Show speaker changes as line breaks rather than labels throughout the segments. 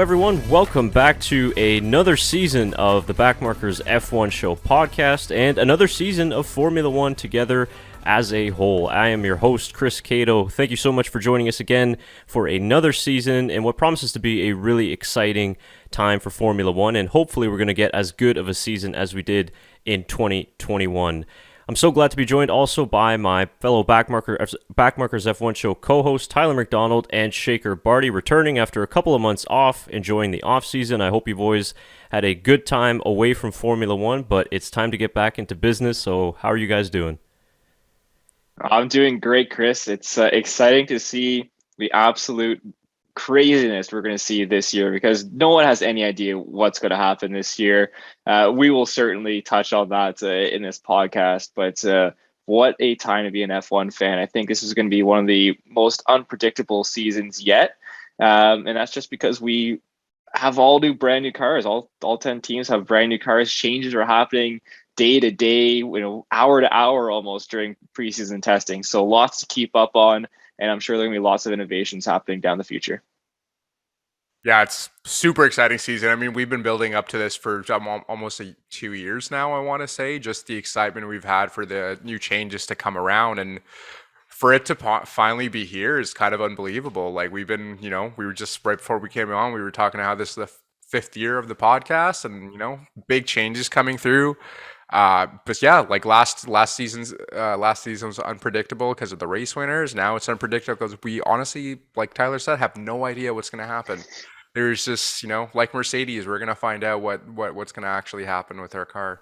everyone. Welcome back to another season of the Backmarkers F1 Show Podcast and another season of Formula One together as a whole. I am your host, Chris Cato. Thank you so much for joining us again for another season and what promises to be a really exciting time for Formula One, and hopefully we're going to get as good of a season as we did in 2021. I'm so glad to be joined also by my fellow Backmarkers F1 Show co-host Tyler McDonald and Shekhar Barty, returning after a couple of months off, enjoying the off-season. I hope you boys had a good time away from Formula One, but it's time to get back into business, so how are you guys doing?
I'm doing great, Chris. It's exciting to see the absolute craziness we're going to see this year because no one has any idea what's going to happen this year. We will certainly touch on that in this podcast, but what a time to be an F1 fan. I think this is going to be one of the most unpredictable seasons yet. And that's just because we have all brand new cars. All 10 teams have brand new cars. Changes are happening day to day, hour to hour almost during preseason testing. So lots to keep up on. And I'm sure there are going to be lots of innovations happening down the future.
Yeah, it's super exciting season. I mean, we've been building up to this for almost 2 years now, I want to say. Just the excitement we've had for the new changes to come around. And for it to finally be here is kind of unbelievable. Like we've been, we were just right before we came on, we were talking how this is the fifth year of the podcast and, big changes coming through. But yeah, like last season was unpredictable because of the race winners. Now it's unpredictable because we honestly, like Tyler said, have no idea what's going to happen. There's just, like Mercedes, we're going to find out what's going to actually happen with our car.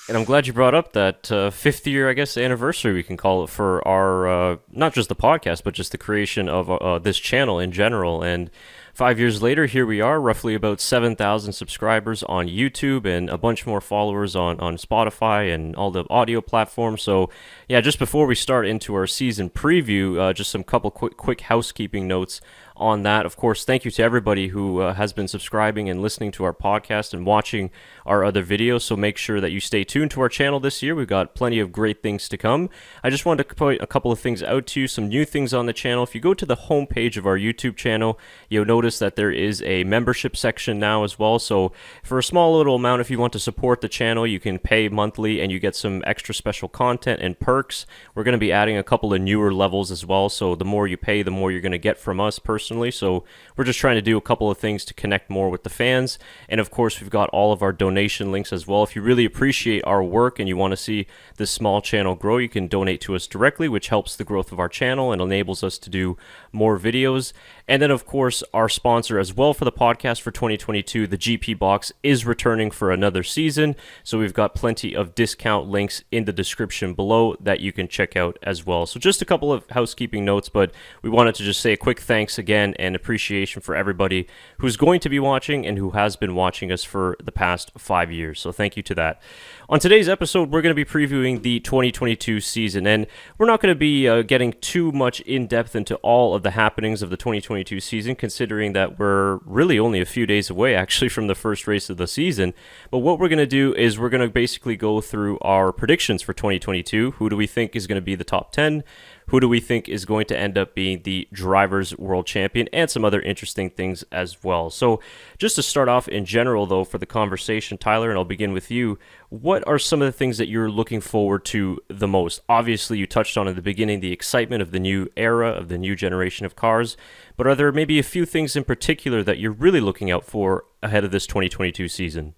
And I'm glad you brought up that fifth year, I guess, anniversary, we can call it, for our, not just the podcast, but just the creation of this channel in general. And 5 years later, here we are, roughly about 7,000 subscribers on YouTube and a bunch more followers on Spotify and all the audio platforms. So, yeah, just before we start into our season preview, just some couple quick housekeeping notes on that. Of course, thank you to everybody who has been subscribing and listening to our podcast and watching our other videos. So make sure that you stay tuned to our channel this year. We've got plenty of great things to come. I just wanted to point a couple of things out to you, some new things on the channel. If you go to the homepage of our YouTube channel, you'll notice that there is a membership section now as well. So for a small little amount, if you want to support the channel, you can pay monthly and you get some extra special content and perks. We're going to be adding a couple of newer levels as well. So the more you pay, the more you're going to get from us personally. So we're just trying to do a couple of things to connect more with the fans. And of course, we've got all of our donation links as well. If you really appreciate our work and you want to see this small channel grow, you can donate to us directly, which helps the growth of our channel and enables us to do more videos. And then, of course, our sponsor as well for the podcast for 2022, the GP Box, is returning for another season. So we've got plenty of discount links in the description below that you can check out as well. So just a couple of housekeeping notes, but we wanted to just say a quick thanks again and appreciation for everybody who's going to be watching and who has been watching us for the past 5 years. So thank you to that. On today's episode, we're going to be previewing the 2022 season, and we're not going to be getting too much in-depth into all of the happenings of the 2022 season, considering that we're really only a few days away, actually, from the first race of the season. But what we're going to do is we're going to basically go through our predictions for 2022. Who do we think is going to be the top 10? Who do we think is going to end up being the Drivers World Champion, and some other interesting things as well. So just to start off in general, though, for the conversation, Tyler, and I'll begin with you, what are some of the things that you're looking forward to the most? Obviously, you touched on at the beginning the excitement of the new era, of the new generation of cars, but are there maybe a few things in particular that you're really looking out for ahead of this 2022 season?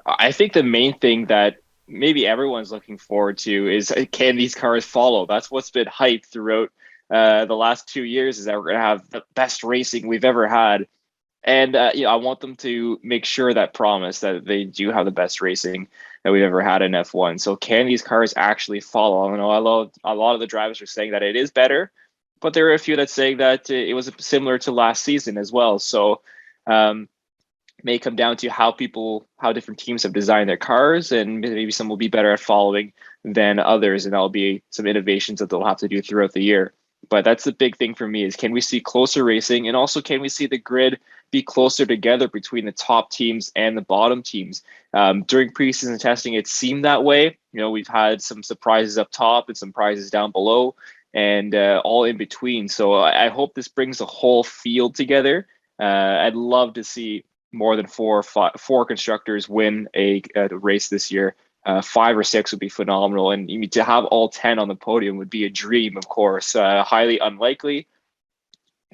I think the main thing that maybe everyone's looking forward to is, can these cars follow? That's what's been hyped throughout the last 2 years, is that we're going to have the best racing we've ever had. And I want them to make sure that promise that they do have the best racing that we've ever had in F1. So can these cars actually follow? I know a lot of the drivers are saying that it is better, but there are a few that saying that it was similar to last season as well. So may come down to how different teams have designed their cars, and maybe some will be better at following than others, and that'll be some innovations that they'll have to do throughout the year. But that's the big thing for me, is can we see closer racing, and also can we see the grid be closer together between the top teams and the bottom teams? During preseason testing, it seemed that way. We've had some surprises up top and some surprises down below. and all in between. So I hope this brings the whole field together. I'd love to see more than four constructors win a race this year. 5 or 6 would be phenomenal, and to have all 10 on the podium would be a dream, of course. Highly unlikely,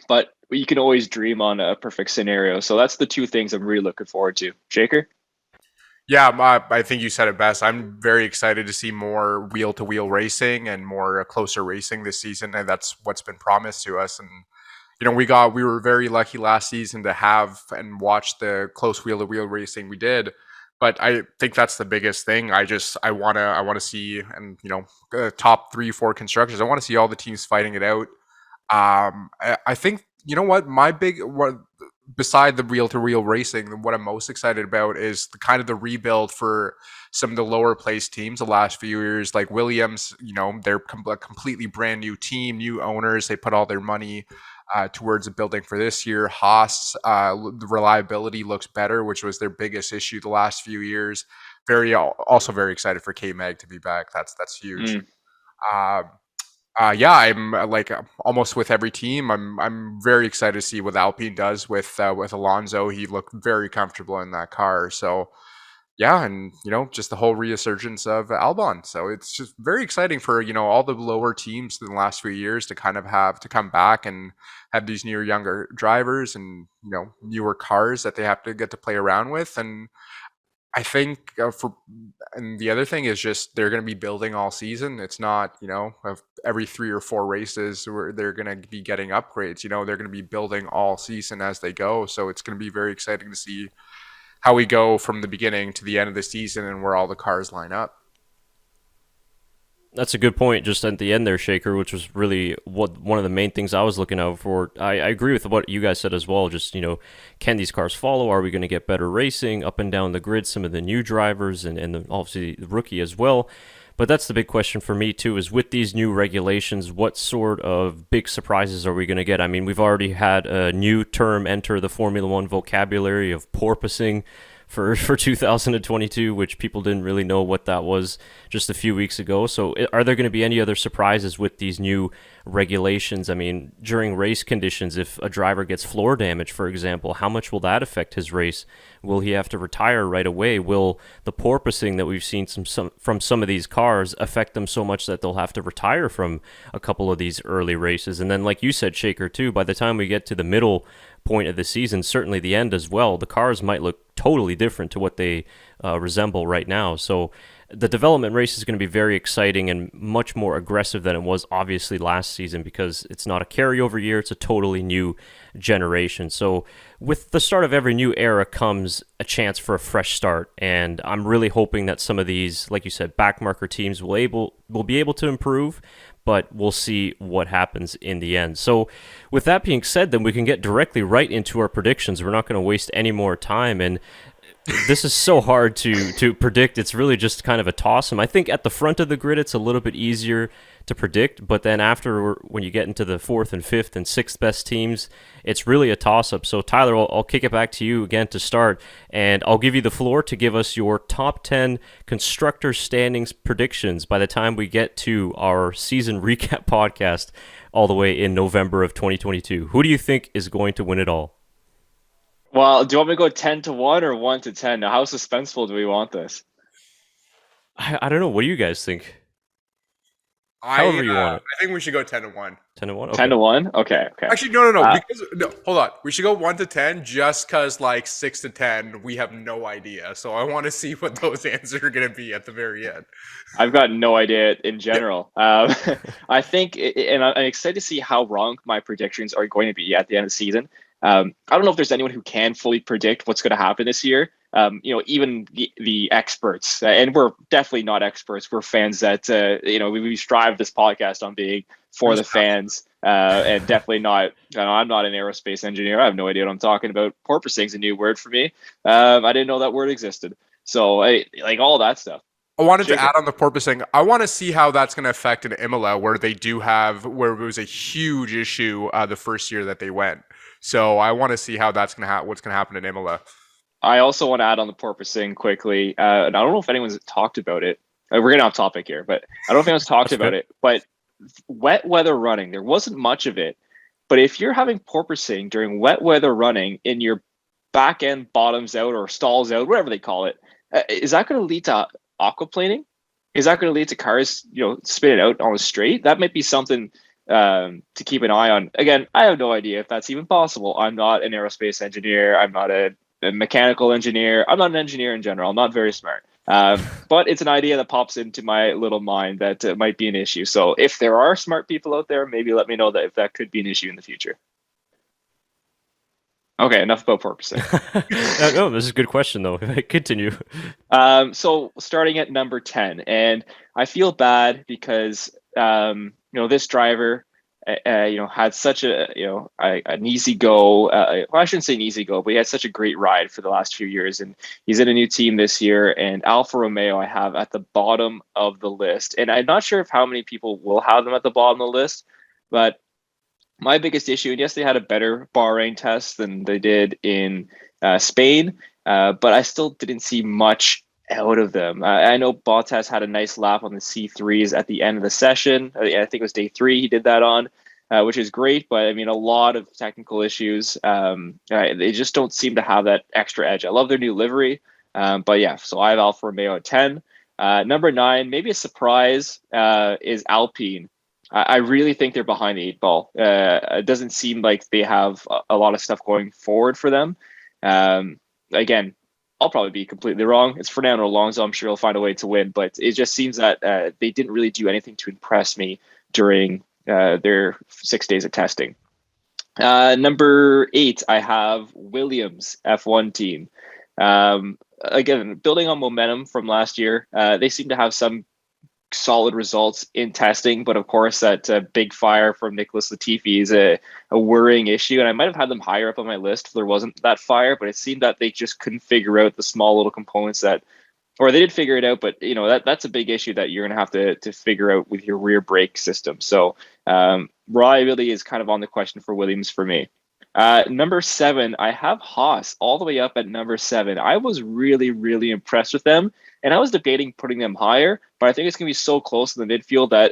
but you can always dream on a perfect scenario. So that's the 2 things I'm really looking forward to. Shekhar?
Yeah, I think you said it best. I'm very excited to see more wheel-to-wheel racing and more closer racing this season, and that's what's been promised to us. And we were very lucky last season to have and watch the close wheel-to-wheel racing we did. But I think that's the biggest thing. I want to see, and top 3-4 constructors. I want to see all the teams fighting it out. I think beside the wheel-to-wheel racing, what I'm most excited about is the rebuild for some of the lower place teams the last few years, like Williams. They're a completely brand new team, new owners. They put all their money towards a building for this year. Haas, the reliability looks better, which was their biggest issue the last few years. Also very excited for K-Mag to be back. That's huge. I'm almost with every team. I'm very excited to see what Alpine does with Alonso. He looked very comfortable in that car. So yeah, and just the whole resurgence of Albon. So it's just very exciting for all the lower teams in the last few years to have to come back and have these younger drivers and newer cars that they have to get to play around with. And I think and the other thing is just they're going to be building all season. It's not of every 3 or 4 races where they're going to be getting upgrades. They're going to be building all season as they go. So it's going to be very exciting to see how we go from the beginning to the end of the season and where all the cars line up.
That's a good point just at the end there, Shekhar, which was really one of the main things I was looking out for. I agree with what you guys said as well. Just, can these cars follow? Are we going to get better racing up and down the grid? Some of the new drivers and obviously the rookie as well. But that's the big question for me, too, is with these new regulations, what sort of big surprises are we going to get? I mean, we've already had a new term enter the Formula One vocabulary of porpoising for 2022, which people didn't really know what that was just a few weeks ago. So are there going to be any other surprises with these new regulations? I mean, during race conditions, if a driver gets floor damage, for example, how much will that affect his race? Will he have to retire right away? Will the porpoising that we've seen from some of these cars affect them so much that they'll have to retire from a couple of these early races? And then, like you said, Shekhar, too, by the time we get to the middle point of the season, certainly the end as well, the cars might look totally different to what they resemble right now. So the development race is going to be very exciting and much more aggressive than it was obviously last season, because it's not a carryover year, it's a totally new generation. So with the start of every new era comes a chance for a fresh start, and I'm really hoping that some of these, like you said, backmarker teams will be able to improve, but we'll see what happens in the end. So with that being said, then we can get directly right into our predictions. We're not going to waste any more time, and this is so hard to predict. It's really just kind of a toss-em. I think at the front of the grid, it's a little bit easier to predict, but then after, when you get into the 4th and 5th and 6th best teams, it's really a toss-up. So Tyler, I'll kick it back to you again to start, and I'll give you the floor to give us your top 10 constructor standings predictions by the time we get to our season recap podcast all the way in November of 2022. Who do you think is going to win it all?
Well, do you want me to go 10-1 or 1-10? Now, how suspenseful do we want this?
I don't know. What do you guys think?
However you want it. I think we should go 10-1.
10-1? Okay.
10-1 Okay.
Actually, no. Hold on. We should go 1-10 just because 6-10, we have no idea. So I want to see what those answers are going to be at the very end.
I've got no idea in general. I think, and I'm excited to see how wrong my predictions are going to be at the end of the season. I don't know if there's anyone who can fully predict what's going to happen this year. Even the experts, and we're definitely not experts. We're fans that, we strive this podcast on being for the fans, and definitely not, I'm not an aerospace engineer. I have no idea what I'm talking about. Porpoising is a new word for me. I didn't know that word existed. So like all that stuff.
I wanted to add on the porpoising. I want to see how that's going to affect in Imola, where it was a huge issue the first year that they went. So I want to see how what's going to happen in Imola.
I also want to add on the porpoising quickly. And I don't know if anyone's talked about it. We're getting off topic here, but I don't know if anyone's talked about it. But wet weather running, there wasn't much of it. But if you're having porpoising during wet weather running and your back end bottoms out or stalls out, whatever they call it, is that going to lead to aquaplaning? Is that going to lead to cars, spinning out on the straight? That might be something to keep an eye on. Again, I have no idea if that's even possible. I'm not an aerospace engineer. I'm not a mechanical engineer. I'm not an engineer in general. I'm not very smart. But it's an idea that pops into my little mind that might be an issue. So if there are smart people out there, maybe let me know that if that could be an issue in the future. Okay, enough about porpoising.
No, this is a good question, though. Continue.
So starting at number 10, and I feel bad because, this driver, had such an easy go. Well, I shouldn't say an easy go, but he had such a great ride for the last few years, and he's in a new team this year. And Alfa Romeo, I have at the bottom of the list, and I'm not sure if how many people will have them at the bottom of the list, but my biggest issue, and yes, they had a better Bahrain test than they did in Spain, but I still didn't see much out of them. I know Bottas had a nice lap on the C3s at the end of the session. I think it was day 3 he did that on, which is great, but I mean, a lot of technical issues. They just don't seem to have that extra edge. I love their new livery, but yeah, so I have Alfa Romeo at 10. Number 9, maybe a surprise, is Alpine. I really think they're behind the 8 ball. It doesn't seem like they have a lot of stuff going forward for them. Again, I'll probably be completely wrong. It's Fernando Alonso. I'm sure he'll find a way to win, but it just seems that they didn't really do anything to impress me during their 6 days of testing. Number 8, I have Williams F1 team. Again, building on momentum from last year, they seem to have some solid results in testing, but of course that big fire from Nicholas Latifi is a worrying issue, and I might have had them higher up on my list if there wasn't that fire, but it seemed that they just couldn't figure out the small little components or they did figure it out, but that's a big issue that you're going to have to figure out with your rear brake system. So reliability is kind of on the question for Williams for me. Number 7, I have Haas all the way up at number 7. I was really, really impressed with them, and I was debating putting them higher, but I think it's going to be so close in the midfield that,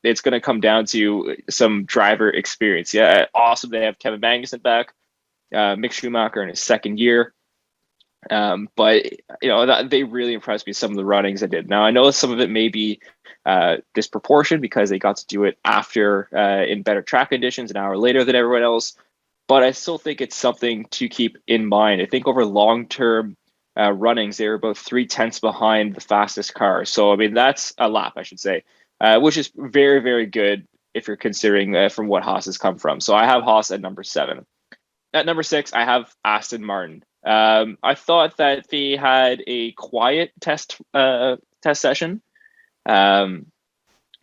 it's going to come down to some driver experience. Yeah, awesome. They have Kevin Magnussen back, Mick Schumacher in his second year. But they really impressed me, some of the runnings I did. Now I know some of it may be disproportionate because they got to do it after in better track conditions an hour later than everyone else, but I still think it's something to keep in mind. I think over long-term runnings, they were about 0.3 behind the fastest car. So I mean, that's a lap, I should say, which is very, very good if you're considering from what Haas has come from. So I have Haas at number 7. At number 6, I have Aston Martin. I thought that they had a quiet test session,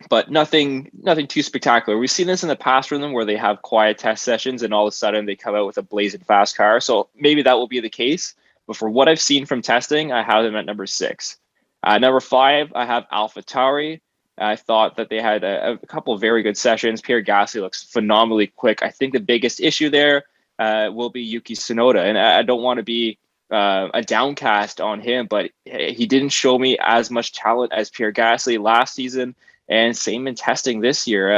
but nothing too spectacular. We've seen this in the past from them where they have quiet test sessions and all of a sudden they come out with a blazing fast car. So maybe that will be the case. But for what I've seen from testing, I have them at number 6. Number 5, I have AlphaTauri. I thought that they had a couple of very good sessions. Pierre Gasly looks phenomenally quick. I think the biggest issue there will be Yuki Tsunoda. And I don't want to be a downcast on him, but he didn't show me as much talent as Pierre Gasly last season. And same in testing this year.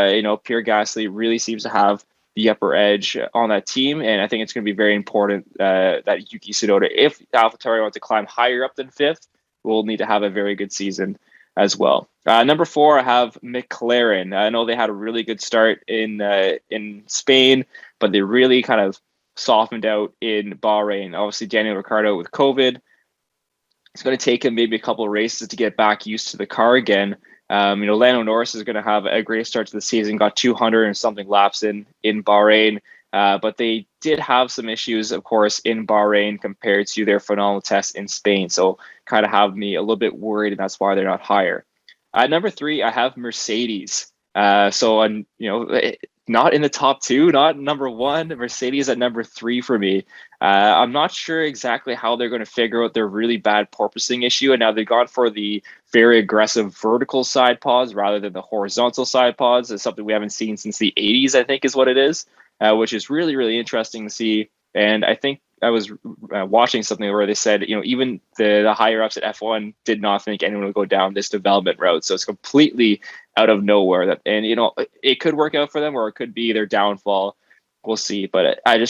Pierre Gasly really seems to have the upper edge on that team. And I think it's going to be very important that Yuki Tsunoda, if AlphaTauri wants to climb higher up than 5th, will need to have a very good season as well. Number 4, I have McLaren. I know they had a really good start in Spain, but they really kind of softened out in Bahrain. Obviously, Daniel Ricciardo with COVID. It's going to take him maybe a couple of races to get back used to the car again. Lando Norris is going to have a great start to the season, got 200 and something laps in Bahrain. But they did have some issues, of course, in Bahrain compared to their phenomenal test in Spain. So kind of have me a little bit worried, and that's why they're not higher. At number 3, I have Mercedes. Not in the top 2, not number 1. Mercedes at number 3 for me. I'm not sure exactly how they're going to figure out their really bad porpoising issue. And now they've gone for the very aggressive vertical side pods rather than the horizontal side pods. It's something we haven't seen since the 80s, I think is what it is, which is really, really interesting to see. And I think watching something where they said, even the higher ups at F1 did not think anyone would go down this development route. So it's completely out of nowhere. And it could work out for them, or it could be their downfall. We'll see. But I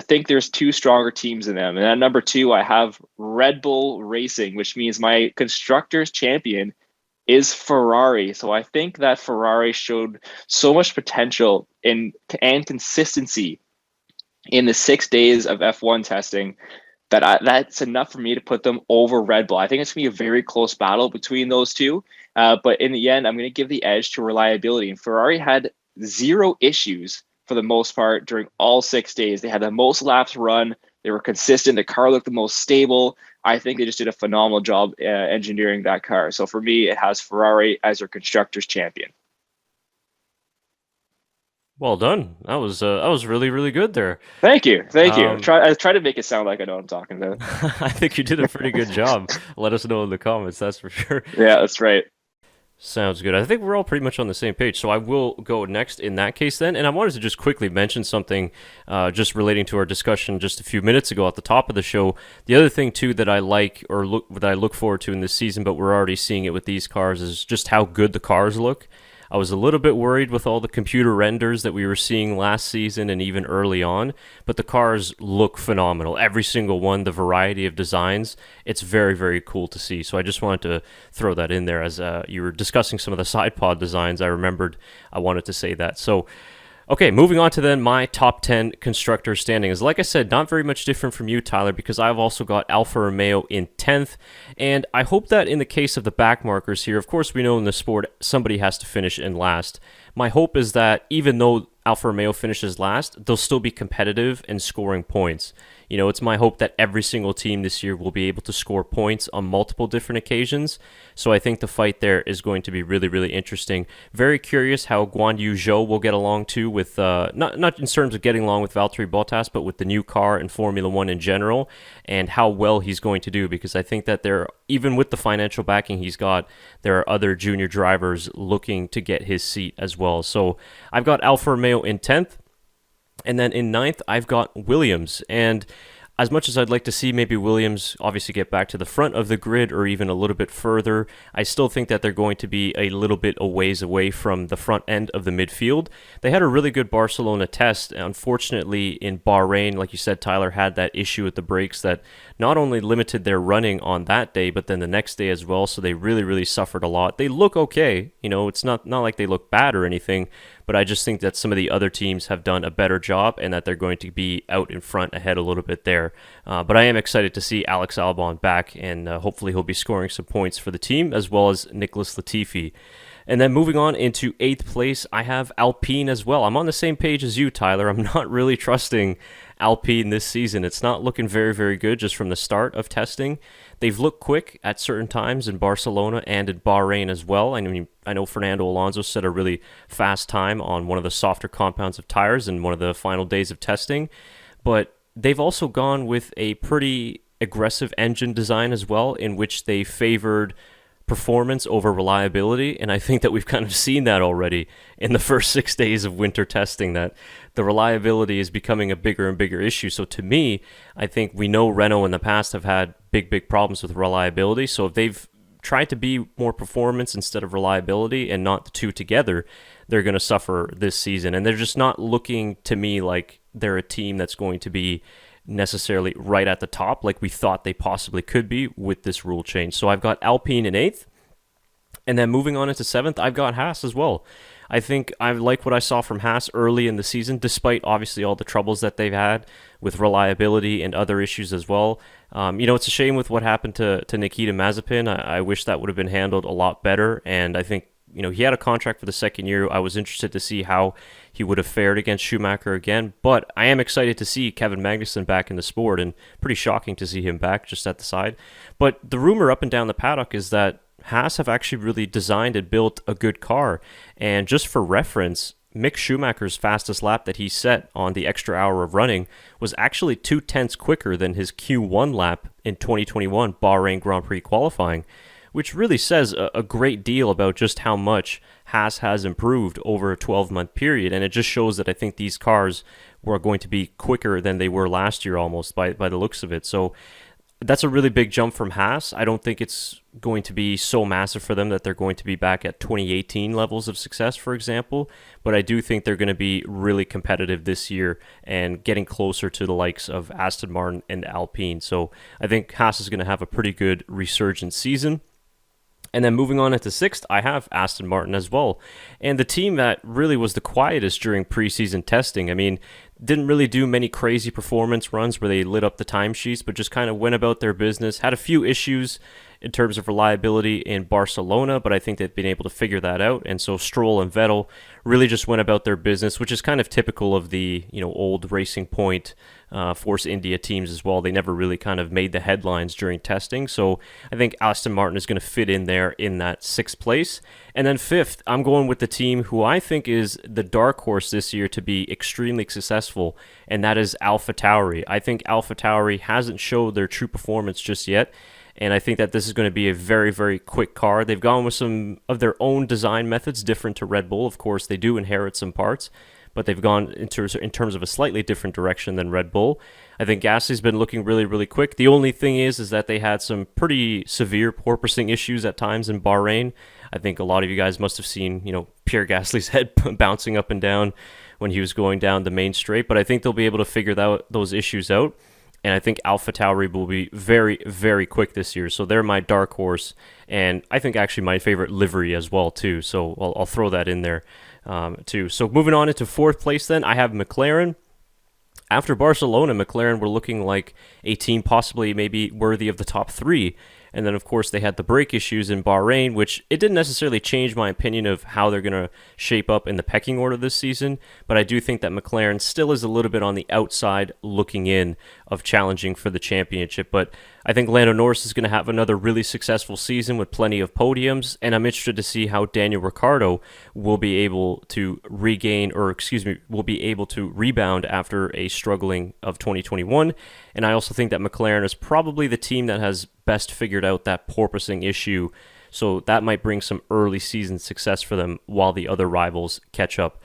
think there's two stronger teams in them. And at number 2, I have Red Bull Racing, which means my constructors champion is Ferrari. So I think that Ferrari showed so much potential and consistency in the 6 days of F1 testing that's enough for me to put them over Red Bull. I think it's going to be a very close battle between those two. But in the end, I'm going to give the edge to reliability. And Ferrari had 0 issues for the most part during all 6 days. They had the most laps run. They were consistent. The car looked the most stable. I think they just did a phenomenal job engineering that car. So for me, it has Ferrari as their constructors champion.
Well done. That was really, really good there.
Thank you. I try to make it sound like I know what I'm talking about.
I think you did a pretty good job. Let us know in the comments, that's for sure.
Yeah, that's right.
Sounds good. I think we're all pretty much on the same page. So I will go next in that case then. And I wanted to just quickly mention something just relating to our discussion just a few minutes ago at the top of the show. The other thing too that I like that I look forward to in this season, but we're already seeing it with these cars, is just how good the cars look. I was a little bit worried with all the computer renders that we were seeing last season and even early on, but the cars look phenomenal. Every single one, the variety of designs, it's very, very cool to see. So I just wanted to throw that in there as you were discussing some of the side pod designs. I remembered I wanted to say that. So, okay, moving on to then my top 10 constructor standings. Like I said, not very much different from you, Tyler, because I've also got Alfa Romeo in 10th. And I hope that in the case of the back markers here, of course, we know in the sport somebody has to finish in last. My hope is that even though Alfa Romeo finishes last, they'll still be competitive and scoring points. It's my hope that every single team this year will be able to score points on multiple different occasions. So I think the fight there is going to be really, really interesting. Very curious how Guan Yu Zhou will get along too with, not in terms of getting along with Valtteri Bottas, but with the new car and Formula One in general, and how well he's going to do, because I think that even with the financial backing he's got, there are other junior drivers looking to get his seat as well. So I've got Alfa Romeo in 10th. And then in 9th, I've got Williams. And as much as I'd like to see maybe Williams obviously get back to the front of the grid or even a little bit further, I still think that they're going to be a little bit a ways away from the front end of the midfield. They had a really good Barcelona test. Unfortunately, in Bahrain, like you said, Tyler, had that issue with the brakes that not only limited their running on that day, but then the next day as well. So they really, really suffered a lot. They look okay. It's not like they look bad or anything, but I just think that some of the other teams have done a better job and that they're going to be out in front ahead a little bit there. But I am excited to see Alex Albon back, and hopefully he'll be scoring some points for the team, as well as Nicholas Latifi. And then moving on into 8th place, I have Alpine as well. I'm on the same page as you, Tyler. I'm not really trusting Alpine this season. It's not looking very, very good just from the start of testing. They've looked quick at certain times in Barcelona and in Bahrain as well. I mean, I know Fernando Alonso set a really fast time on one of the softer compounds of tires in one of the final days of testing, but they've also gone with a pretty aggressive engine design as well, in which they favored performance over reliability, and I think that we've kind of seen that already in the first 6 days of winter testing, that the reliability is becoming a bigger and bigger issue. So to me, I think we know Renault in the past have had big problems with reliability, so if they've tried to be more performance instead of reliability and not the two together, they're going to suffer this season, and they're just not looking to me like they're a team that's going to be necessarily right at the top like we thought they possibly could be with this rule change. So I've got Alpine in 8th, and then moving on into 7th, I've got Haas as well. I think I like what I saw from Haas early in the season, despite obviously all the troubles that they've had with reliability and other issues as well. It's a shame with what happened to Nikita Mazepin. I wish that would have been handled a lot better, and I think he had a contract for the second year. I was interested to see how he would have fared against Schumacher again, but I am excited to see Kevin Magnussen back in the sport, and pretty shocking to see him back just at the side. But the rumor up and down the paddock is that Haas have actually really designed and built a good car, and just for reference, Mick Schumacher's fastest lap that he set on the extra hour of running was actually 2/10 quicker than his Q1 lap in 2021 Bahrain Grand Prix qualifying, which really says a great deal about just how much Haas has improved over a 12-month period. And it just shows that I think these cars were going to be quicker than they were last year almost by the looks of it. So that's a really big jump from Haas. I don't think it's going to be so massive for them that they're going to be back at 2018 levels of success, for example. But I do think they're going to be really competitive this year and getting closer to the likes of Aston Martin and Alpine. So I think Haas is going to have a pretty good resurgent season. And then moving on into sixth, I have Aston Martin as well. And the team that really was the quietest during preseason testing. I mean, didn't really do many crazy performance runs where they lit up the timesheets, but just kind of went about their business. Had a few issues in terms of reliability in Barcelona, but I think they've been able to figure that out. And so Stroll and Vettel really just went about their business, which is kind of typical of the old Racing Point, Force India teams as well. They never really kind of made the headlines during testing. So I think Aston Martin is going to fit in there in that sixth place. And then fifth, I'm going with the team who I think is the dark horse this year to be extremely successful, and that is AlphaTauri. I think AlphaTauri hasn't showed their true performance just yet. And I think that this is going to be a very, very quick car. They've gone with some of their own design methods, different to Red Bull. Of course, they do inherit some parts, but they've gone in terms of a slightly different direction than Red Bull. I think Gasly's been looking really, really quick. The only thing is that they had some pretty severe porpoising issues at times in Bahrain. I think a lot of you guys must have seen, Pierre Gasly's head bouncing up and down when he was going down the main straight. But I think they'll be able to figure those issues out. And I think AlphaTauri will be very, very quick this year. So they're my dark horse. And I think actually my favorite livery as well, too. So I'll throw that in there, too. So moving on into fourth place then, I have McLaren. After Barcelona, McLaren were looking like a team possibly maybe worthy of the top three. And then, of course, they had the brake issues in Bahrain, which it didn't necessarily change my opinion of how they're going to shape up in the pecking order this season. But I do think that McLaren still is a little bit on the outside looking in of challenging for the championship. But I think Lando Norris is going to have another really successful season with plenty of podiums. And I'm interested to see how Daniel Ricciardo will be able to will be able to rebound after a struggling of 2021. And I also think that McLaren is probably the team that has best figured out that porpoising issue. So that might bring some early season success for them while the other rivals catch up.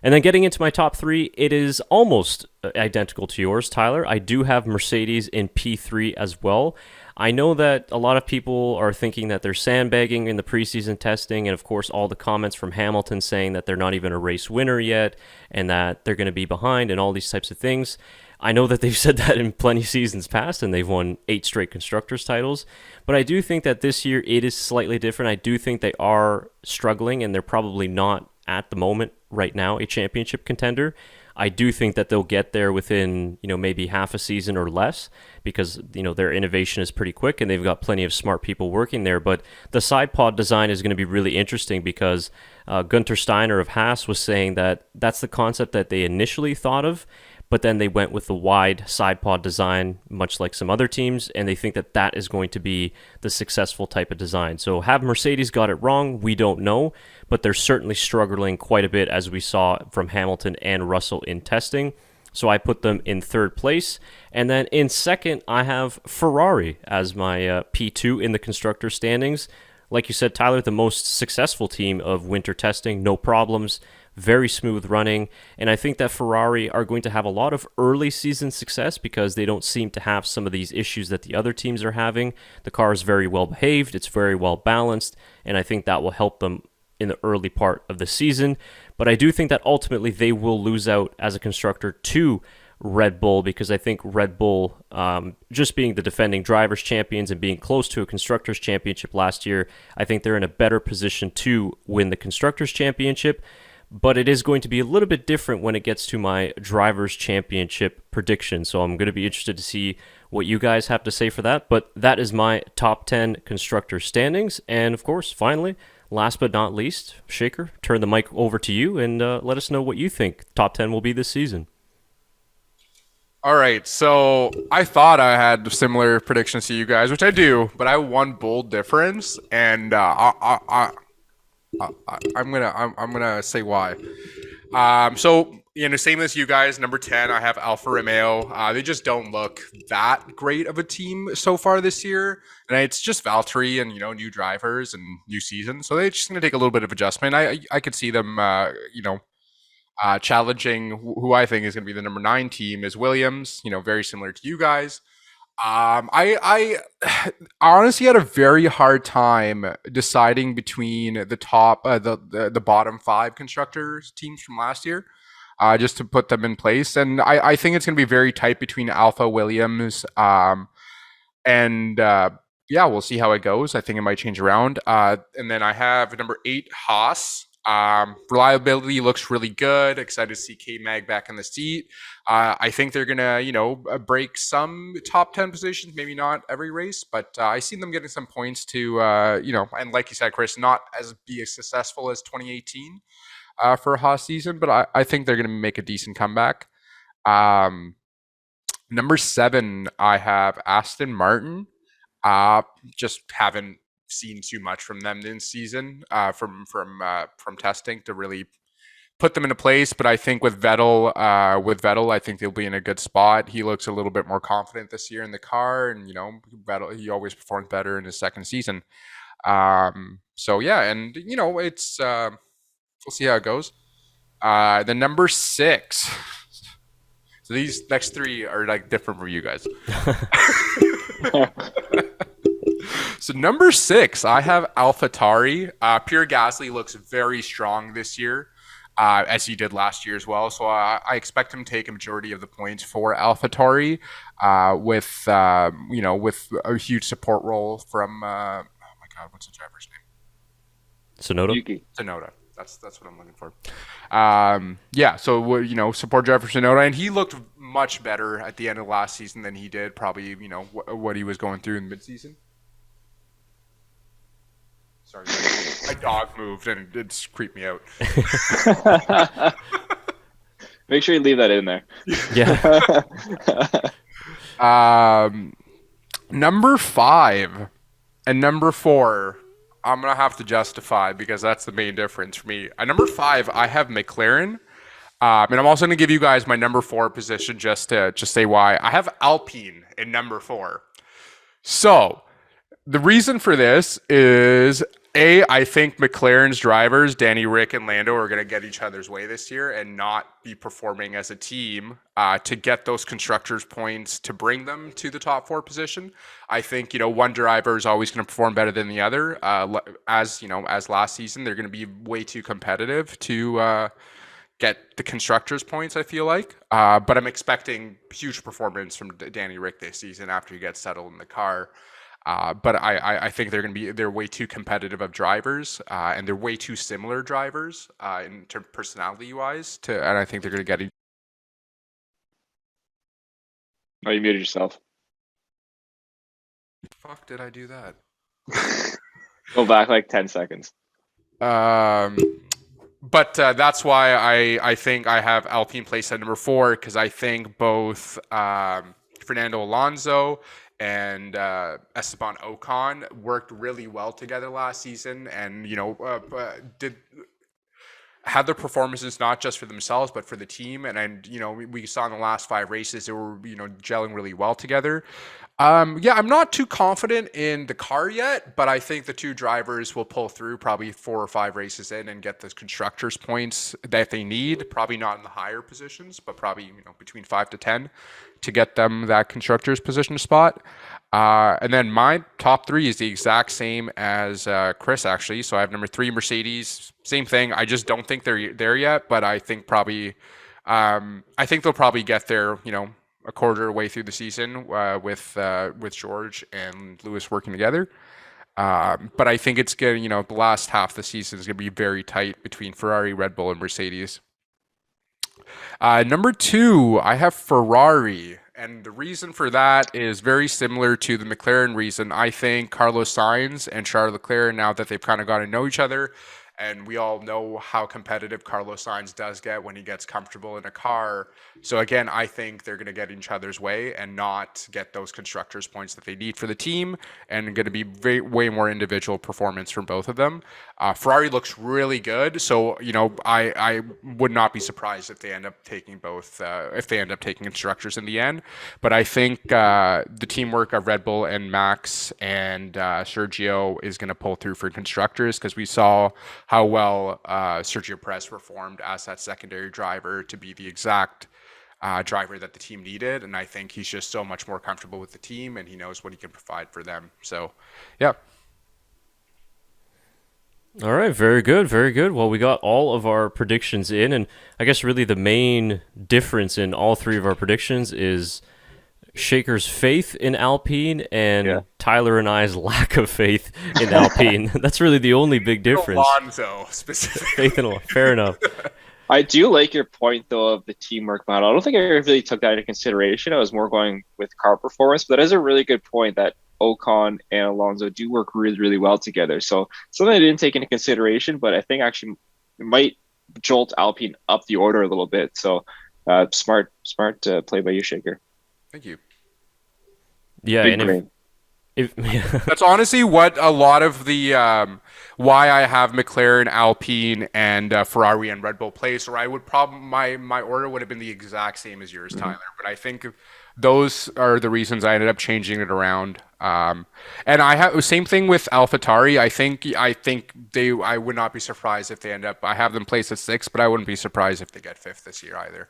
And then getting into my top three, it is almost identical to yours, Tyler. I do have Mercedes in P3 as well. I know that a lot of people are thinking that they're sandbagging in the preseason testing, and of course all the comments from Hamilton saying that they're not even a race winner yet and that they're going to be behind and all these types of things. I know that they've said that in plenty of seasons past, and they've won 8 straight constructors titles. But I do think that this year it is slightly different. I do think they are struggling, and they're probably not at the moment right now a championship contender. I do think that they'll get there within, maybe half a season or less because, their innovation is pretty quick and they've got plenty of smart people working there. But the side pod design is going to be really interesting because Gunther Steiner of Haas was saying that that's the concept that they initially thought of, but then they went with the wide side pod design, much like some other teams, and they think that that is going to be the successful type of design. So have Mercedes got it wrong? We don't know, but they're certainly struggling quite a bit as we saw from Hamilton and Russell in testing. So I put them in third place. And then in second, I have Ferrari as my P2 in the constructor standings. Like you said, Tyler, the most successful team of winter testing, no problems. Very smooth running, and I think that Ferrari are going to have a lot of early season success because they don't seem to have some of these issues that the other teams are having. The car is very well behaved, it's very well balanced, and I think that will help them in the early part of the season. But I do think that ultimately they will lose out as a constructor to Red Bull because I think Red Bull, just being the defending drivers' champions and being close to a constructors' championship last year, I think they're in a better position to win the constructors' championship. But it is going to be a little bit different when it gets to my Drivers' Championship prediction. So I'm going to be interested to see what you guys have to say for that. But that is my top 10 constructor standings. And of course, finally, last but not least, Shekhar, turn the mic over to you and let us know what you think top 10 will be this season.
All right, so I thought I had similar predictions to you guys, which I do, but I have one bold difference, and I'm gonna say why. So Same as you guys. Number 10, I have Alfa Romeo. They just don't look that great of a team so far this year. And it's just Valtteri and, new drivers and new season. So they're just going to take a little bit of adjustment. I could see them, challenging who I think is going to be the number 9 team is Williams, very similar to you guys. I honestly had a very hard time deciding between the top, the bottom 5 constructors teams from last year, just to put them in place. And I think it's going to be very tight between Alpha, Williams, and yeah, we'll see how it goes. I think it might change around. And then I have number 8, Haas. Reliability looks really good. Excited to see K-Mag back in the seat. I think they're gonna, break some top 10 positions. Maybe not every race, but I see them getting some points to, and like you said, Chris, not be as successful as 2018 for a Haas season, but I think they're gonna make a decent comeback. Number 7, I have Aston Martin. Just haven't seen too much from them this season, from testing to really put them into place. But I think with Vettel, I think they'll be in a good spot. He looks a little bit more confident this year in the car, and Vettel, he always performs better in his second season. So yeah, and it's we'll see how it goes. The number 6. So these next 3 are like different for you guys. So number 6, I have AlphaTauri. Pierre Gasly looks very strong this year, as he did last year as well. So I expect him to take a majority of the points for AlphaTauri, with a huge support role from oh my God, what's the driver's name?
Sonoda.
Yuki.
Sonoda. That's what I'm looking for. Yeah, so support driver Sonoda, and he looked much better at the end of last season than he did probably what he was going through in midseason. Sorry, my dog moved and it's creeped me out.
Make sure you leave that in there.
Yeah.
Number 5 and number 4, I'm gonna have to justify because that's the main difference for me. At number 5, I have McLaren, and I'm also gonna give you guys my number 4 position just to say why. I have Alpine in number 4. So the reason for this is I think McLaren's drivers, Danny Rick and Lando, are going to get each other's way this year and not be performing as a team to get those constructors points to bring them to the top 4 position. I think, one driver is always going to perform better than the other. As last season, they're going to be way too competitive to get the constructors points, I feel like. But I'm expecting huge performance from Danny Rick this season after he gets settled in the car. But I think they're way too competitive of drivers, and they're way too similar drivers in terms personality wise and I think they're going to get.
Oh, you muted yourself.
Fuck, did I do that?
Go back like 10 seconds.
But that's why I think I have Alpine placed at number 4, because I think both Fernando Alonso and Esteban Ocon worked really well together last season, and had their performances not just for themselves but for the team. And we saw in the last 5 races they were gelling really well together. Yeah, I'm not too confident in the car yet, but I think the 2 drivers will pull through probably 4 or 5 races in and get those constructors points that they need. Probably not in the higher positions, but probably between 5 to 10 to get them that constructors position spot. And then my top 3 is the exact same as Chris, actually. So I have number 3 Mercedes, same thing. I just don't think they're there yet, but I think they'll probably get there, a quarter way through the season with George and Lewis working together. But I think it's going to, the last half of the season is going to be very tight between Ferrari, Red Bull, and Mercedes. Number 2, I have Ferrari. And the reason for that is very similar to the McLaren reason. I think Carlos Sainz and Charles Leclerc, now that they've kind of got to know each other And we all know how competitive Carlos Sainz does get when he gets comfortable in a car. So again, I think they're going to get each other's way and not get those constructors points that they need for the team, and going to be way more individual performance from both of them. Ferrari looks really good. So, I would not be surprised if they end up taking both, if they end up taking constructors in the end. But I think the teamwork of Red Bull and Max and Sergio is going to pull through for constructors, because we saw how well Sergio Perez performed as that secondary driver to be the exact driver that the team needed. And I think he's just so much more comfortable with the team, and he knows what he can provide for them. So, yeah.
All right, very good, very good. Well, we got all of our predictions in, and I guess really the main difference in all three of our predictions is Shekhar's faith in Alpine and Tyler and I's lack of faith in Alpine. That's really the only big difference.
Alonso, specifically.
Faith in Alonso. Fair enough.
I do like your point, though, of the teamwork model. I don't think I really took that into consideration. I was more going with car performance, but that is a really good point that Ocon and Alonso do work really, really well together. So something I didn't take into consideration, but I think actually it might jolt Alpine up the order a little bit. So smart play by you, Shekhar.
Thank you.
Yeah,
Big
and if
that's honestly what a lot of the why I have McLaren, Alpine, and Ferrari and Red Bull place. Or I would my order would have been the exact same as yours, Tyler. But I think those are the reasons I ended up changing it around. And I have same thing with AlphaTauri. I think I would not be surprised if they end up. I have them placed at 6, but I wouldn't be surprised if they get 5th this year either.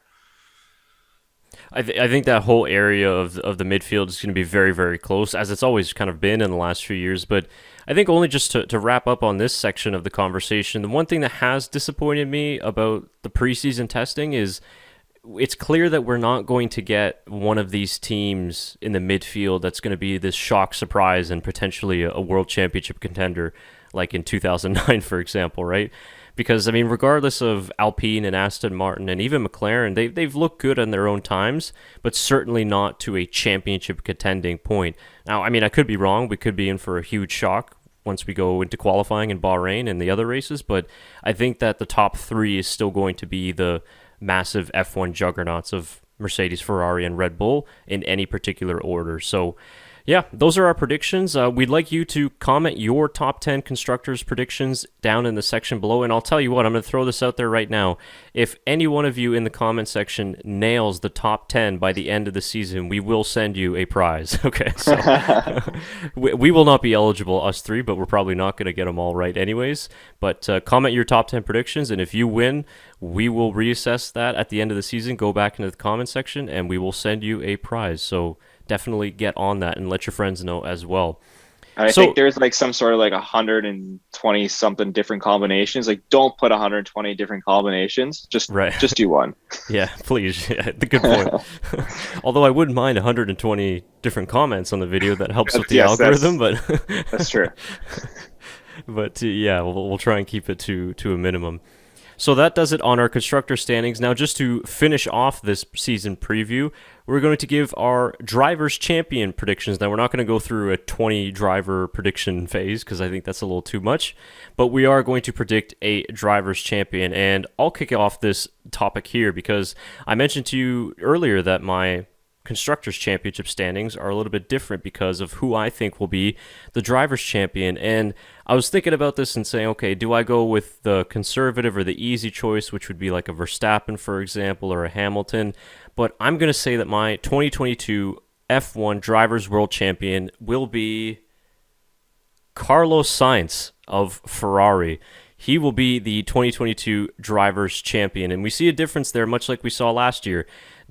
I think that whole area of the midfield is going to be very, very close, as it's always kind of been in the last few years. But I think only just to wrap up on this section of the conversation, the one thing that has disappointed me about the preseason testing is it's clear that we're not going to get one of these teams in the midfield that's going to be this shock surprise and potentially a world championship contender, like in 2009, for example, right? Because, I mean, regardless of Alpine and Aston Martin and even McLaren, they've looked good in their own times, but certainly not to a championship contending point. Now, I mean, I could be wrong. We could be in for a huge shock once we go into qualifying in Bahrain and the other races, but I think that the top 3 is still going to be the massive F1 juggernauts of Mercedes, Ferrari, and Red Bull in any particular order. So, yeah, those are our predictions. We'd like you to comment your top 10 constructors' predictions down in the section below. And I'll tell you what, I'm going to throw this out there right now. If any one of you in the comment section nails the top 10 by the end of the season, we will send you a prize. Okay, so we will not be eligible, us 3, but we're probably not going to get them all right anyways. But comment your top 10 predictions, and if you win, we will reassess that at the end of the season, go back into the comment section, and we will send you a prize. So definitely get on that and let your friends know as well.
I think there's like some sort of like 120 something different combinations. Like, don't put 120 different combinations. Just do one.
Yeah, please. Yeah, the good point. Although I wouldn't mind 120 different comments on the video. That helps with the algorithm. But
that's true.
But yeah, we'll try and keep it to a minimum. So that does it on our constructor standings. Now, just to finish off this season preview, we're going to give our drivers' champion predictions. Now, we're not going to go through a 20-driver prediction phase because I think that's a little too much, but we are going to predict a drivers' champion. And I'll kick off this topic here because I mentioned to you earlier that my Constructors' Championship standings are a little bit different because of who I think will be the Drivers' Champion. And I was thinking about this and saying, okay, do I go with the conservative or the easy choice, which would be like a Verstappen, for example, or a Hamilton? But I'm going to say that my 2022 F1 Drivers' World Champion will be Carlos Sainz of Ferrari. He will be the 2022 Drivers' Champion. And we see a difference there, much like we saw last year.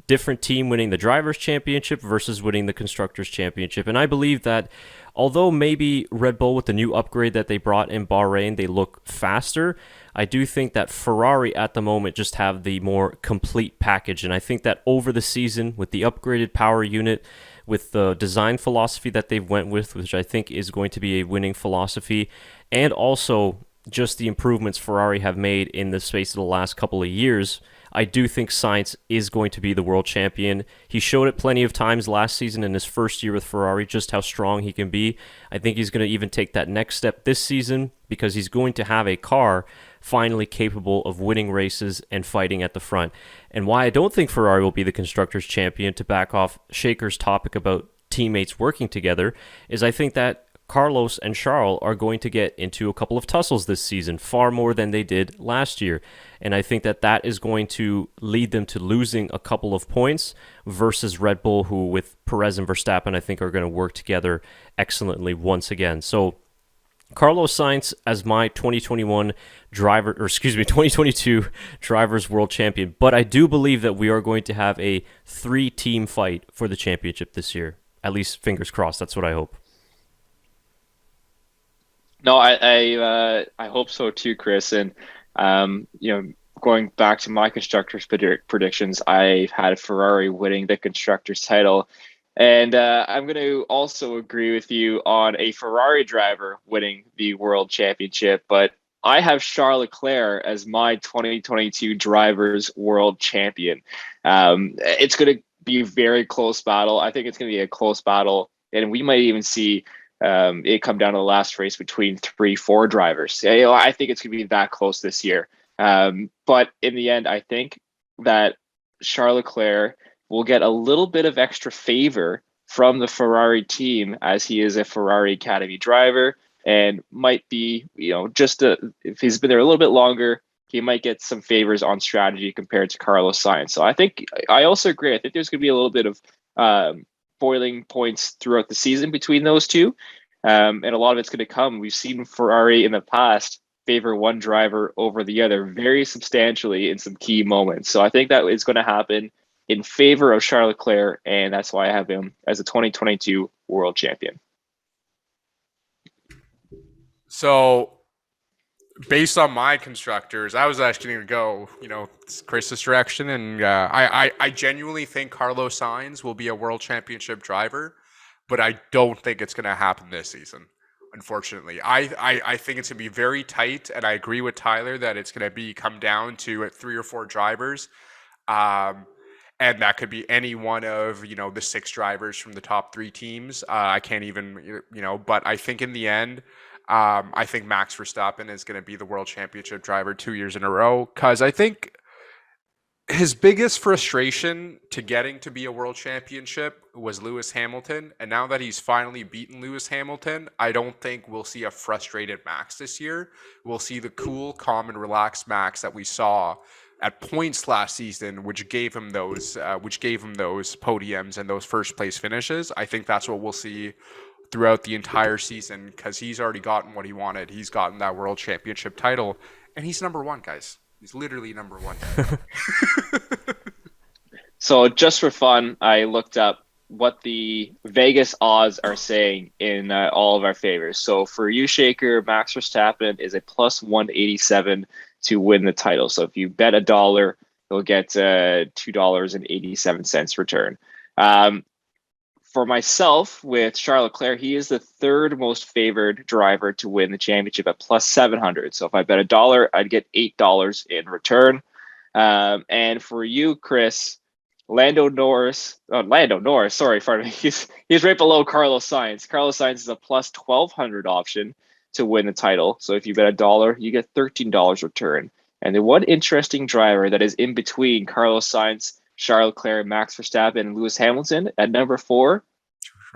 Different team winning the Drivers' Championship versus winning the Constructors' Championship. And I believe that although maybe Red Bull, with the new upgrade that they brought in Bahrain, they look faster, I do think that Ferrari at the moment just have the more complete package. And I think that over the season, with the upgraded power unit, with the design philosophy that they've went with, which I think is going to be a winning philosophy, and also just the improvements Ferrari have made in the space of the last couple of years, I do think Sainz is going to be the world champion. He showed it plenty of times last season in his first year with Ferrari, just how strong he can be. I think he's going to even take that next step this season because he's going to have a car finally capable of winning races and fighting at the front. And why I don't think Ferrari will be the Constructors' champion, to back off Shekhar's topic about teammates working together, is I think that Carlos and Charles are going to get into a couple of tussles this season, far more than they did last year. And I think that that is going to lead them to losing a couple of points versus Red Bull, who with Perez and Verstappen, I think are going to work together excellently once again. So Carlos Sainz as my 2022 Drivers World Champion. But I do believe that we are going to have a 3-team fight for the championship this year. At least, fingers crossed. That's what I hope.
No, I hope so too, Chris. And going back to my constructors' predictions, I've had Ferrari winning the constructors' title, and I'm going to also agree with you on a Ferrari driver winning the world championship. But I have Charles Leclerc as my 2022 Drivers World Champion. It's going to be a very close battle. I think it's going to be a close battle, and we might even see it come down to the last race between 3-4 drivers. I think it's going to be that close this year. But in the end, I think that Charles Leclerc will get a little bit of extra favor from the Ferrari team, as he is a Ferrari Academy driver, and might be, if he's been there a little bit longer, he might get some favors on strategy compared to Carlos Sainz. So I also agree. I think there's going to be a little bit of boiling points throughout the season between those two. And a lot of it's going to come. We've seen Ferrari in the past favor one driver over the other very substantially in some key moments. So I think that is going to happen in favor of Charles Leclerc, and that's why I have him as a 2022 world champion.
So based on my constructors, I was actually going to go, Chris's direction, and I genuinely think Carlos Sainz will be a world championship driver, but I don't think it's going to happen this season, unfortunately. I think it's going to be very tight, and I agree with Tyler that it's going to come down to 3 or 4 drivers, and that could be any one of, the 6 drivers from the top 3 teams. I can't even, but I think in the end, I think Max Verstappen is going to be the world championship driver 2 years in a row, because I think his biggest frustration to getting to be a world championship was Lewis Hamilton. And now that he's finally beaten Lewis Hamilton, I don't think we'll see a frustrated Max this year. We'll see the cool, calm, and relaxed Max that we saw at points last season, which gave him those podiums and those first place finishes. I think that's what we'll see throughout the entire season, because he's already gotten what he wanted. He's gotten that world championship title, and he's number 1, guys. He's literally number 1.
So just for fun, I looked up what the Vegas odds are saying in all of our favors. So for you, Shekhar, Max Verstappen is a plus 187 to win the title. So if you bet $1, you'll get $2.87 return. For myself, with Charles Leclerc, he is the 3rd most favored driver to win the championship at plus 700. So if I bet $1, I'd get $8 in return. And for you, Chris, Lando Norris, sorry, pardon me. He's right below Carlos Sainz. Carlos Sainz is a plus 1,200 option to win the title. So if you bet $1, you get $13 return. And the one interesting driver that is in between Carlos Sainz, Charles Leclerc, Max Verstappen, and Lewis Hamilton at number 4,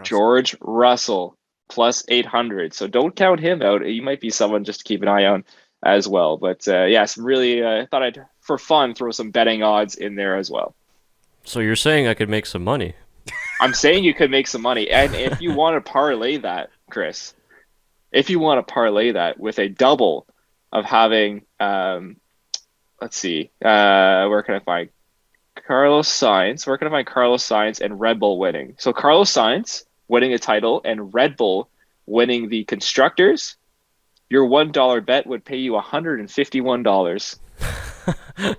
George Russell, plus 800. So don't count him out. He might be someone just to keep an eye on as well. But some really, I thought I'd, for fun, throw some betting odds in there as well.
So you're saying I could make some money?
I'm saying you could make some money. And if you want to parlay that, Chris, with a double of having, let's see, where can I find Carlos Sainz? Where can I find Carlos Sainz and Red Bull winning? So Carlos Sainz winning a title and Red Bull winning the constructors, your $1 bet would pay you $151.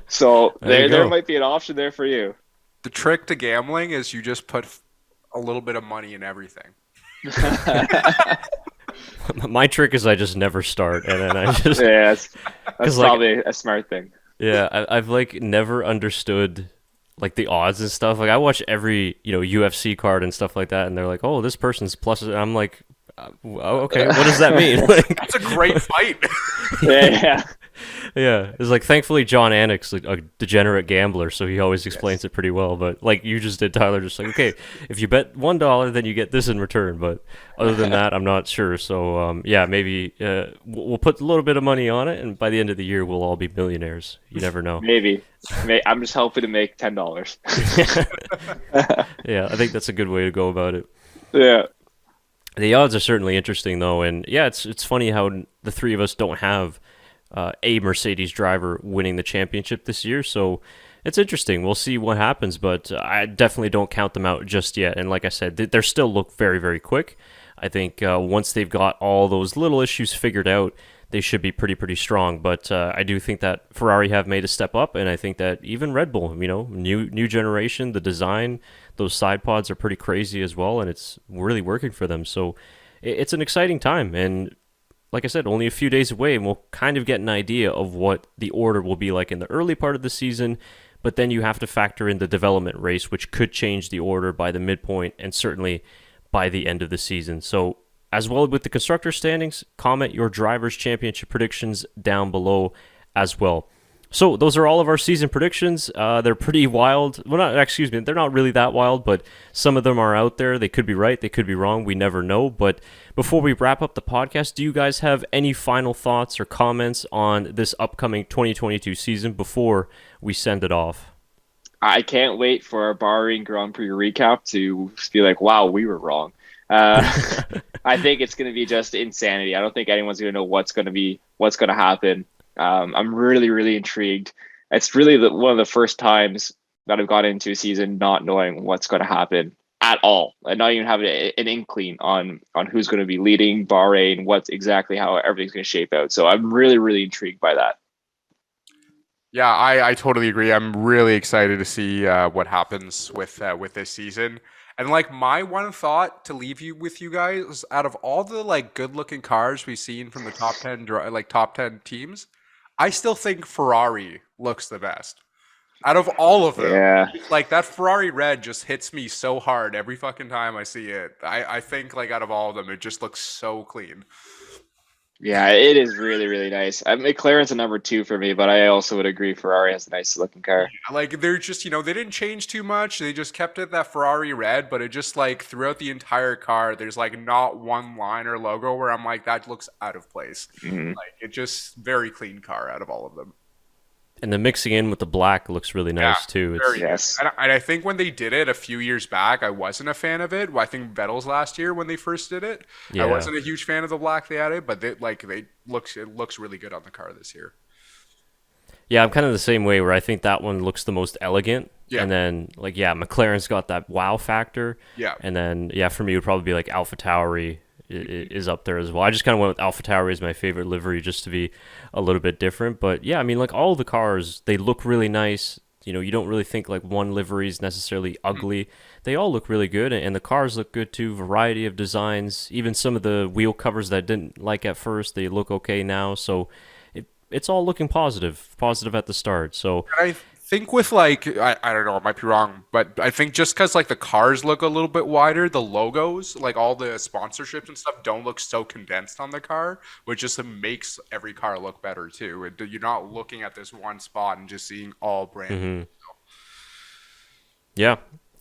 So there might be an option there for you.
The trick to gambling is you just put a little bit of money in everything.
My trick is I just never start, and then I just
that's probably a smart thing.
Yeah, I've never understood the odds and stuff. I watch every UFC card and stuff like that, and they're like, oh, this person's plus, and I'm like, oh, okay, what does that mean?
That's a great fight.
Yeah.
Yeah, it's like thankfully John Anik's like a degenerate gambler, so he always explains it pretty well. But like you just did, Tyler, just like okay, if you bet $1, then you get this in return. But other than that, I'm not sure. So yeah, maybe we'll put a little bit of money on it, and by the end of the year, we'll all be millionaires. You never know.
Maybe. I'm just hoping to make $10.
Yeah, I think that's a good way to go about it.
Yeah.
The odds are certainly interesting, though, and yeah, it's funny how the three of us don't have a Mercedes driver winning the championship this year, so it's interesting. We'll see what happens, but I definitely don't count them out just yet. And like I said, they still look very, very quick. I think once they've got all those little issues figured out, they should be pretty strong. But I do think that Ferrari have made a step up, and I think that even Red Bull, new generation, the design, those side pods are pretty crazy as well, and it's really working for them. So it's an exciting time, and like I said, only a few days away, and we'll kind of get an idea of what the order will be like in the early part of the season, but then you have to factor in the development race, which could change the order by the midpoint and certainly by the end of the season. So as well with the constructor standings, comment your drivers' championship predictions down below as well. So those are all of our season predictions. They're pretty wild. Well, they're not really that wild, but some of them are out there. They could be right, they could be wrong. We never know. But before we wrap up the podcast, do you guys have any final thoughts or comments on this upcoming 2022 season before we send it off?
I can't wait for our Bahrain Grand Prix recap to be like, wow, we were wrong. I think it's going to be just insanity. I don't think anyone's going to know what's going to happen. I'm really intrigued. It's really one of the first times that I've got into a season not knowing what's going to happen at all, and not even having an inkling on who's going to be leading Bahrain, how everything's going to shape out. So I'm really intrigued by that.
Yeah, I totally agree. I'm really excited to see what happens with this season. And like my one thought to leave you with you guys, out of all the like good looking cars we've seen from the top 10 teams, I still think Ferrari looks the best out of all of them.
Yeah.
Like that Ferrari red just hits me so hard every fucking time I see it. I think like out of all of them, it just looks so clean.
Yeah, it is really nice. McLaren's a number 2 for me, but I also would agree Ferrari has a nice looking car.
Like they're just, they didn't change too much. They just kept it that Ferrari red, but it just like throughout the entire car, there's like not one line or logo where I'm like, that looks out of place.
Mm-hmm.
Like it just very clean car out of all of them.
And the mixing in with the black looks really nice too.
Yes.
And I think when they did it a few years back, I wasn't a fan of it. I think Vettel's last year when they first did it, I wasn't a huge fan of the black they added, but it looks really good on the car this year.
Yeah, I'm kind of the same way where I think that one looks the most elegant.
Yeah.
And then McLaren's got that wow factor.
Yeah.
And then for me it would probably be like AlphaTauri is up there as well. I just kind of went with AlphaTauri as my favorite livery just to be a little bit different. But yeah, I mean, like all the cars, they look really nice. You don't really think like one livery is necessarily ugly. They all look really good, and the cars look good too. Variety of designs. Even some of the wheel covers that I didn't like at first, they look okay now. So it's all looking positive at the start. So
I think with like, I don't know, I might be wrong, but I think just because like the cars look a little bit wider, the logos, like all the sponsorships and stuff don't look so condensed on the car, which just makes every car look better too. You're not looking at this one spot and just seeing all brand.
Mm-hmm. Yeah.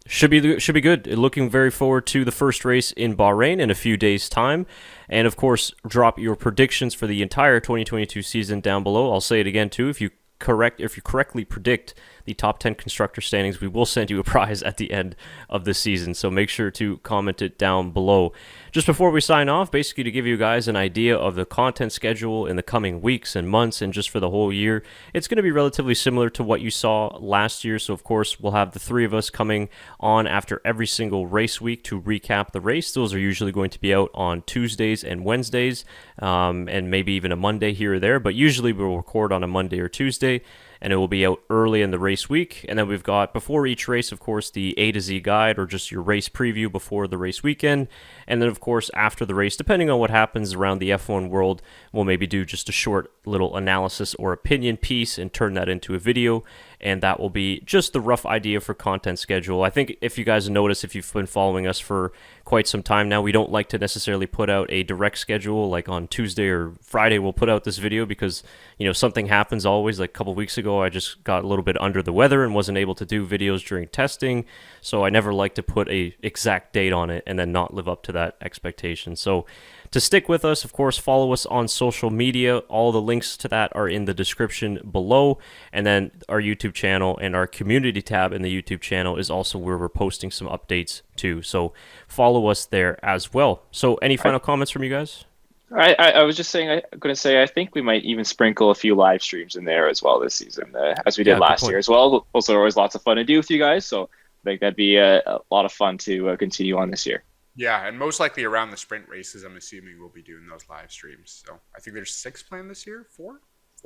Should be good. Looking very forward to the first race in Bahrain in a few days' time. And of course, drop your predictions for the entire 2022 season down below. I'll say it again too. If you correctly predict the top 10 constructor standings, we will send you a prize at the end of the season. So make sure to comment it down below. Just before we sign off, basically to give you guys an idea of the content schedule in the coming weeks and months and just for the whole year, it's going to be relatively similar to what you saw last year. So of course, we'll have the three of us coming on after every single race week to recap the race. Those are usually going to be out on Tuesdays and Wednesdays, and maybe even a Monday here or there, but usually we'll record on a Monday or Tuesday. and it will be out early in the race week. And then we've got, before each race, of course, the A to Z guide, or just your race preview before the race weekend. And then, of course, after the race, depending on what happens around the F1 world, we'll maybe do just a short little analysis or opinion piece and turn that into a video. And that will be just the rough idea for content schedule. I think if you guys notice, if you've been following us for quite some time now, we don't like to necessarily put out a direct schedule, like on Tuesday or Friday we'll put out this video, because something happens always. Like a couple weeks ago, I just got a little bit under the weather and wasn't able to do videos during testing, so I never like to put a exact date on it and then not live up to that expectation. So to stick with us, of course, follow us on social media. All the links to that are in the description below. And then our YouTube channel and our community tab in the YouTube channel is also where we're posting some updates too. So follow us there as well. So any final comments from you guys?
I was just saying, I'm going to say, I think we might even sprinkle a few live streams in there as well this season, as we did last year as well. Also, always lots of fun to do with you guys. So I think that'd be a lot of fun to continue on this year.
Yeah, and most likely around the sprint races, I'm assuming we'll be doing those live streams. So I think there's 6 planned this year. 4,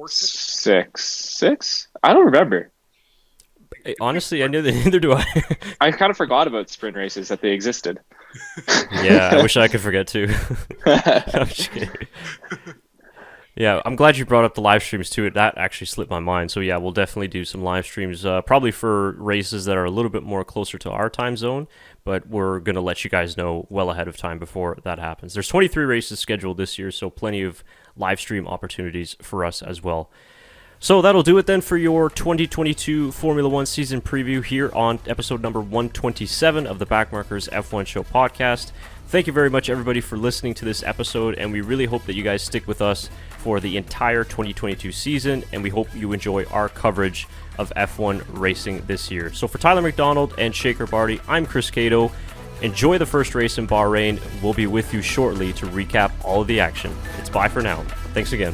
6?
6? I don't remember.
Honestly, neither do I.
I kind of forgot about sprint races, that they existed.
Yeah, I wish I could forget too. I'm just kidding. Yeah, I'm glad you brought up the live streams too. That actually slipped my mind. So yeah, we'll definitely do some live streams, probably for races that are a little bit more closer to our time zone, but we're going to let you guys know well ahead of time before that happens. There's 23 races scheduled this year, so plenty of live stream opportunities for us as well. So that'll do it then for your 2022 Formula One season preview here on episode number 127 of the Backmarkers F1 Show Podcast. Thank you very much, everybody, for listening to this episode, and we really hope that you guys stick with us for the entire 2022 season, and we hope you enjoy our coverage of F1 racing this year. So for Tyler McDonald and Shekhar Barty, I'm Chris Cato. Enjoy the first race in Bahrain. We'll be with you shortly to recap all of the action. It's bye for now. Thanks again.